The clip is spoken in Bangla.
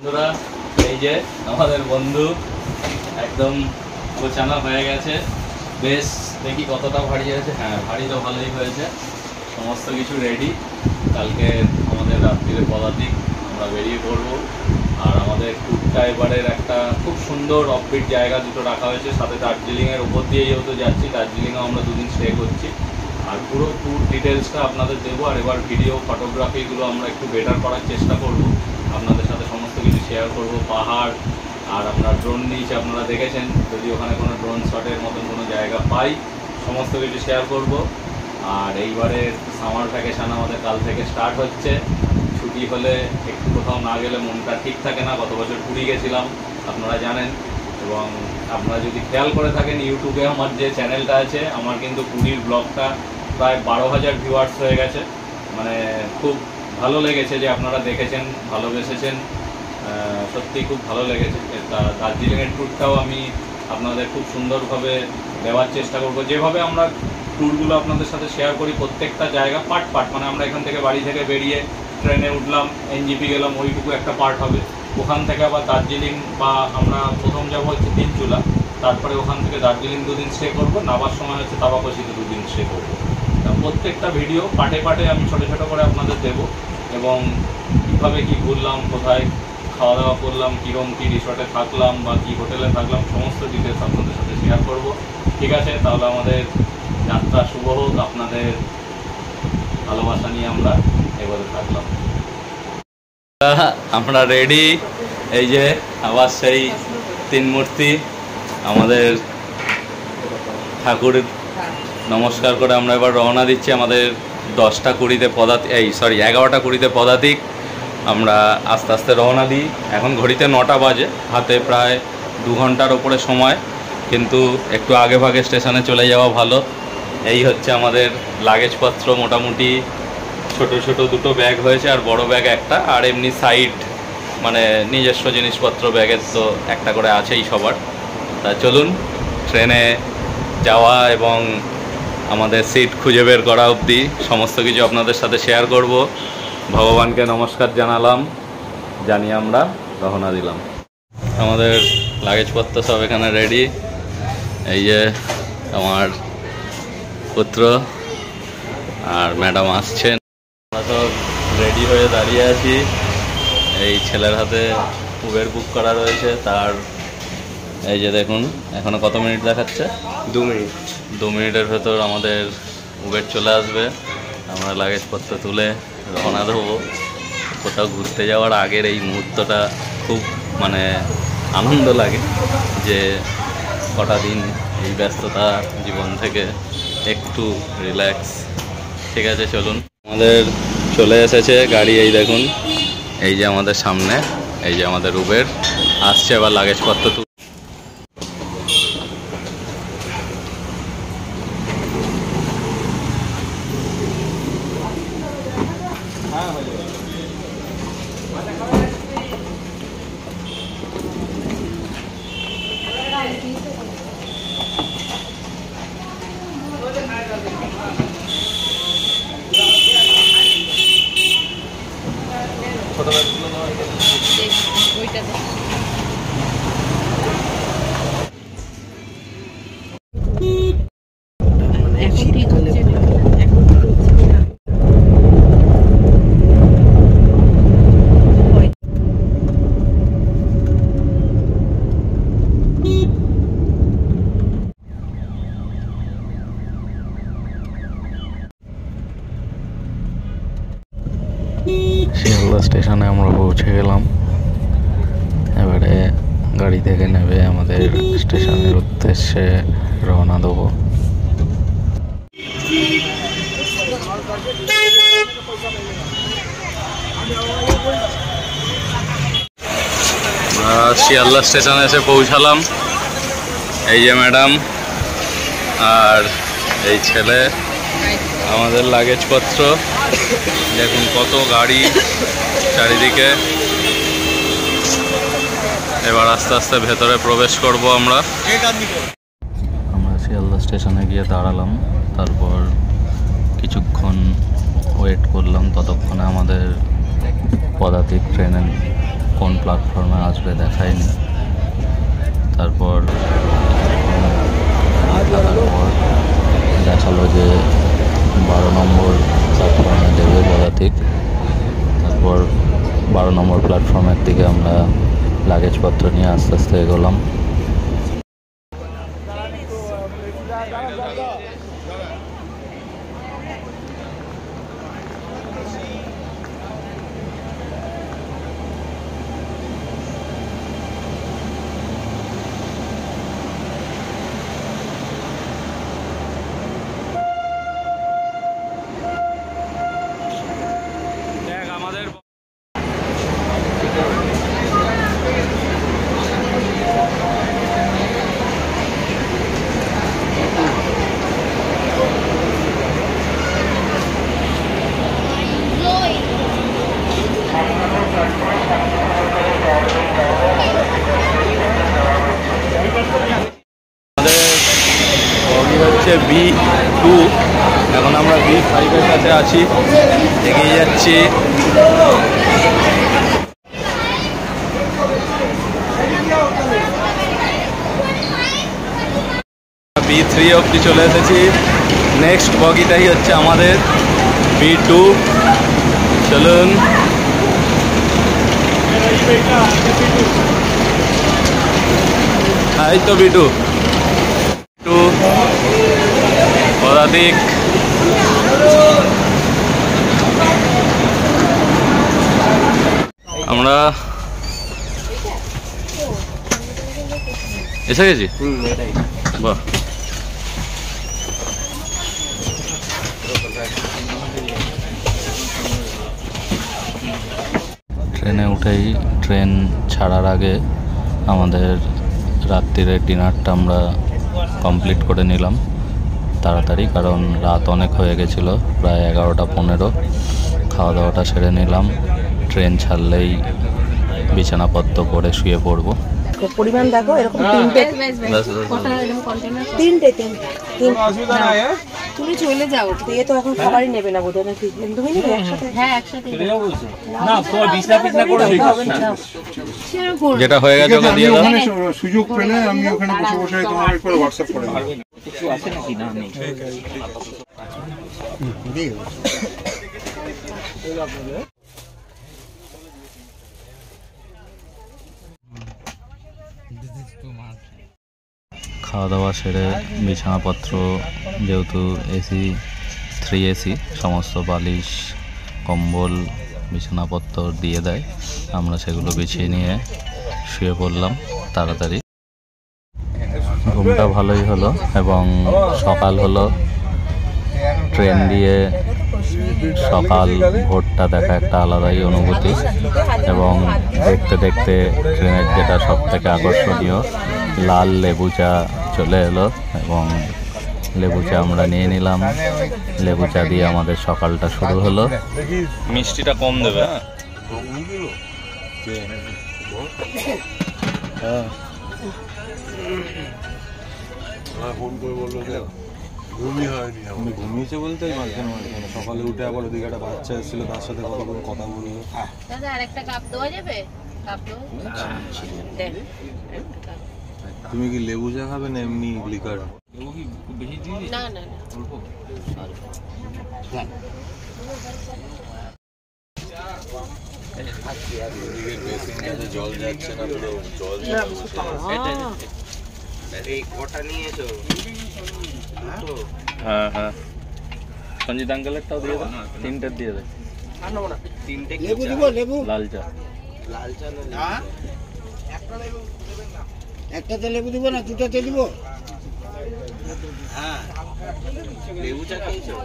বন্ধুরা, এই যে আমাদের বন্ধু একদম গোছানো হয়ে গেছে। বেশ দেখি কতটা ভারী হয়েছে। হ্যাঁ, ভারী তো ভালোই হয়েছে। সমস্ত কিছু রেডি। কালকে আমাদের রাত্রিরে পদাতিক আমরা বেরিয়ে পড়বো। আর আমাদের ট্যুরটা এবারের একটা খুব সুন্দর অফবিট জায়গা দুটো রাখা হয়েছে। সাথে দার্জিলিংয়ের উপর দিয়ে যেহেতু যাচ্ছি, দার্জিলিংয়েও আমরা দুদিন স্টে করছি। আর পুরো ট্যুর ডিটেলসটা আপনাদের দেবো। আর এবার ভিডিও ফটোগ্রাফিগুলো আমরা একটু বেটার করার চেষ্টা করব। আপনাদের সাথে সমস্ত কিছু শেয়ার করব। পাহাড় আর আমরা ড্রোন নিয়েছি, আপনারা দেখেছেন। যদি ওখানে কোনো ড্রোন শটের মতন কোনো জায়গা পাই, সমস্ত কিছু শেয়ার করব। আর এইবারে সামার ভ্যাকেশান আমাদের কাল থেকে স্টার্ট হচ্ছে। ছুটি হলে একটু কোথাও না গেলে মনটা ঠিক থাকে না। গত বছর পুরী গেছিলাম, আপনারা জানেন। এবং আপনারা যদি খেয়াল করে থাকেন, ইউটিউবে আমার যে চ্যানেলটা আছে, আমার কিন্তু পুরীর ব্লগটা প্রায় 12,000 ভিউয়ার্স হয়ে গেছে। মানে খুব ভালো লেগেছে যে আপনারা দেখেছেন, ভালোবেসেছেন। সত্যি খুব ভালো লেগেছে। দার্জিলিংয়ের ট্যুরটাও আমি আপনাদের খুব সুন্দরভাবে দেওয়ার চেষ্টা করব। যেভাবে আমরা ট্যুরগুলো আপনাদের সাথে শেয়ার করি, প্রত্যেকটা জায়গা পার্ট পার্ট। মানে আমরা এখান থেকে বাড়ি থেকে বেরিয়ে ট্রেনে উঠলাম, এনজিপি গেলাম, ওইটুকু একটা পার্ট হবে। ওখান থেকে আবার দার্জিলিং, বা আমরা প্রথম যাবো হচ্ছে তিনচুলা, তারপরে ওখান থেকে দার্জিলিং দুদিন স্টে করবো। নামার সময় হচ্ছে তাবাকশিতে দুদিন স্টে করবো। প্রত্যেকটা ভিডিও পার্টে পার্টে আমি ছোটো ছোটো করে আপনাদের দেবো। এবং কীভাবে কী ঘুরলাম, কোথায় খাওয়া দাওয়া করলাম, কীরকম কী রিসর্টে থাকলাম বা কী হোটেলে থাকলাম, সমস্ত ডিটেলস আপনাদের সাথে শেয়ার করব। ঠিক আছে, তাহলে আমাদের যাত্রা শুভ হোক। আপনাদের ভালোবাসা নিয়ে আমরা এবারে থাকলাম। আমরা রেডি। এই যে আবার সেই তিন মূর্তি, আমাদের ঠাকুর নমস্কার করে আমরা এবার রওনা দিচ্ছি। আমাদের 10টা 20-তে পদাতিক, 11টা 20-তে পদাতিক। আমরা আস্তে আস্তে রওনা দিই। এখন ঘড়িতে 9টা বাজে, হাতে প্রায় 2 ঘন্টার ওপরে সময়। কিন্তু একটু আগে ভাগে স্টেশনে চলে যাওয়া ভালো। এই হচ্ছে আমাদের লাগেজপত্র। মোটামুটি ছোট ছোট 2টো ব্যাগ হয়েছে, আর বড় ব্যাগ একটা। আর এমনি সাইড মানে নিজস্ব জিনিসপত্র ব্যাগের তো একটা করে আছেই সবার। তা চলুন, ট্রেনে যাওয়া এবং আমাদের সিট খুঁজে বের করা অবধি সমস্ত কিছু আপনাদের সাথে শেয়ার করব। ভগবানকে নমস্কার জানালাম, জানিয়ে আমরা রওনা দিলাম। আমাদের লাগেজপত্র সব এখানে রেডি। এই যে আমার পুত্র আর ম্যাডাম আসছেন। আমরা সব রেডি হয়ে দাঁড়িয়ে আছি। এই ছেলের হাতে উবের বুক করা রয়েছে। তার এই যে দেখুন, এখনো কত মিনিট দেখাচ্ছে? 2 মিনিট। 2 মিনিটের ভেতর আমাদের উবের চলে আসবে। আমরা লাগেজপত্র তুলে রওনা দেবো। কোথাও ঘুরতে যাওয়ার আগের এই মুহূর্তটা খুব মানে আনন্দ লাগে, যে কটা দিন এই ব্যস্ততা জীবন থেকে একটু রিল্যাক্স। ঠিক আছে, চলুন। আমাদের চলে এসেছে গাড়ি। এই দেখুন, এই যে আমাদের সামনে, এই যে আমাদের উবের আসছে। এবার লাগেজপত্র ছোটো ব্যাগগুলো শিয়ালদা স্টেশনে আমরা পৌঁছে গেলাম। এবারে গাড়ি থেকে নেবে আমাদের স্টেশনের উদ্দেশ্যে রওনা দেবো। শিয়ালদা স্টেশনে এসে পৌঁছালাম। এই যে ম্যাডাম আর এই ছেলে, আমাদের লাগেজপত্র দেখুন, কত গাড়ি চারিদিকে। এবার আস্তে আস্তে ভেতরে প্রবেশ করব আমরা। শিয়ালদা স্টেশনে গিয়ে দাঁড়ালাম। তারপর কিছুক্ষণ ওয়েট করলাম। ততক্ষণে আমাদের পদাতিক ট্রেনে কোন প্ল্যাটফর্মে আসবে দেখায়নি। তারপর দেখালো যে 12 নম্বর প্ল্যাটফর্মে দেবে পদাতিক। তারপর 12 নম্বর প্ল্যাটফর্মের দিকে আমরা লাগেজপত্র নিয়ে আস্তে আস্তে এগোলাম। B2, এখন আমরা B5 এর কাছে আছি, এগিয়ে যাচ্ছি। B3 অবধি চলে এসেছি। নেক্সট বগিটাই হচ্ছে আমাদের B2। চলুন। এই তো B2 পদাতিক। আমরা এসে গেছি। বাহ, ট্রেনে উঠেই ট্রেন ছাড়ার আগে আমাদের রাত্রিরের ডিনারটা আমরা কমপ্লিট করে নিলাম তাড়াতাড়ি, কারণ রাত অনেক হয়ে গেছিলো, প্রায় 11টা 15। খাওয়া দাওয়াটা সেরে নিলাম। ট্রেন ছাড়লেই বিছানাপত্র করে শুয়ে পড়বো। পরিমাণ দেখো, এরকম তিনটে তুমি চলে যাও। দিয়ে তো এখন খাবারই নেবে না বোধহয়, নাকি তুমি নেবে একসাথে? হ্যাঁ একসাথে। যেটা হয়ে গেছে ওকে দিয়ে দাও। সুযোগ পেলে আমি ওখানে বসে বসে তোমার একবার হোয়াটসঅ্যাপ করে দেব। কিছু আছে নাকি? না নেই। খাওয়া দাওয়া সেরে বিছানাপত্র, যেহেতু এসি 3 এসি, সমস্ত বালিশ কম্বল বিছানাপত্র দিয়ে দেয়, আমরা সেগুলো বিছিয়ে নিয়ে শুয়ে পড়লাম তাড়াতাড়ি। ঘুমটা ভালোই হলো এবং সকাল হলো। ট্রেন দিয়ে সকাল ভোরটা দেখা একটা আলাদাই অনুভূতি, এবং দেখতে দেখতে ট্রেনের যেটা সব থেকে আকর্ষণীয় লাল লেবু চা চলে এলো, এবং লেবু চা আমরা নিয়ে নিলাম। লেবু চা দিয়ে আমাদের সকালটা শুরু হলো। মিষ্টিটা কম দেবে। হ্যাঁ, ফোন করে বললো যে ঘুমিয়েছে বলতে মাঝখানে সকালে উঠে আবার ওদিকে একটা বাচ্চা এসেছিল, তার সাথে কথা বললো। দাদা আরেকটা কাপ দেওয়া যাবে? কাপ তুমি কি লেবু চা খাবে না এমনি লিকার? না না জল যাচ্ছে না, জল এই কটা নিয়েছো? হ্যাঁ হ্যাঁ, সঞ্জিত আঙ্কেলেরটাও দিয়ে দেন, 3টে দিয়ে দেন। তিনটে লেবু দিব, লেবু লাল চা। লাল চা একটাতে লেবু দিব না দুটাতে দিব? হ্যাঁ লেবু চা খেয়েছো?